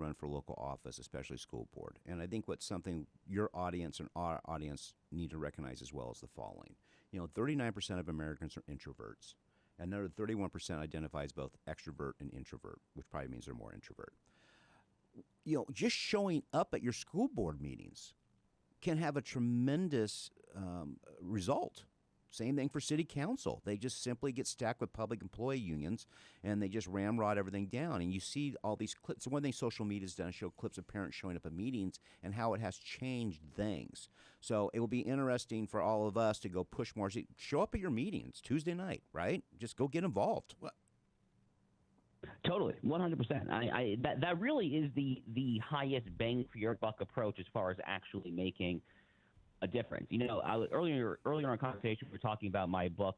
run for local office, especially school board. And I think what's something your audience and our audience need to recognize as well is the following. 39% of Americans are introverts. And another 31% identifies both extrovert and introvert, which probably means they're more introvert. Just showing up at your school board meetings can have a tremendous result. Same thing for city council. They just simply get stacked with public employee unions, and they just ramrod everything down. And you see all these clips. So one thing social media has done is show clips of parents showing up at meetings and how it has changed things. So it will be interesting for all of us to go push more. Show up at your meetings Tuesday night, right? Just go get involved. Well, Totally, 100%. That really is the highest bang for your buck approach as far as actually making a difference. Earlier in our conversation, we were talking about my book,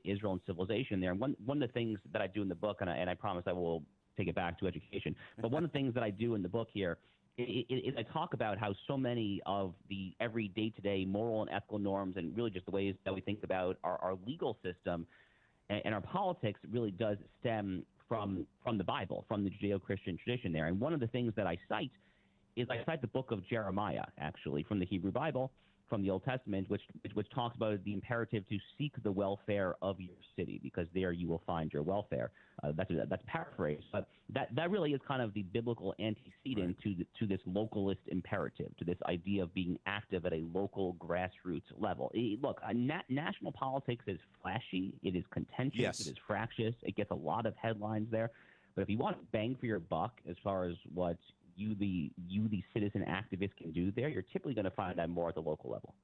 Israel and Civilization. There, and one of the things that I do in the book, and I promise I will take it back to education. But one of the things that I do in the book here is I talk about how so many of the every day-to-day moral and ethical norms, and really just the ways that we think about our legal system and our politics, really does stem from the Bible, from the Judeo-Christian tradition there. And one of the things that I cite is I cite the book of Jeremiah, actually, from the Hebrew Bible, from the Old Testament, which talks about the imperative to seek the welfare of your city, because there you will find your welfare. That's paraphrased, but that really is kind of the biblical antecedent to this localist imperative, to this idea of being active at a local grassroots level. Look, national politics is flashy, it is contentious, Yes. It is fractious, it gets a lot of headlines there. But if you want bang for your buck as far as what you the citizen activist can do there, you're typically going to find that more at the local level.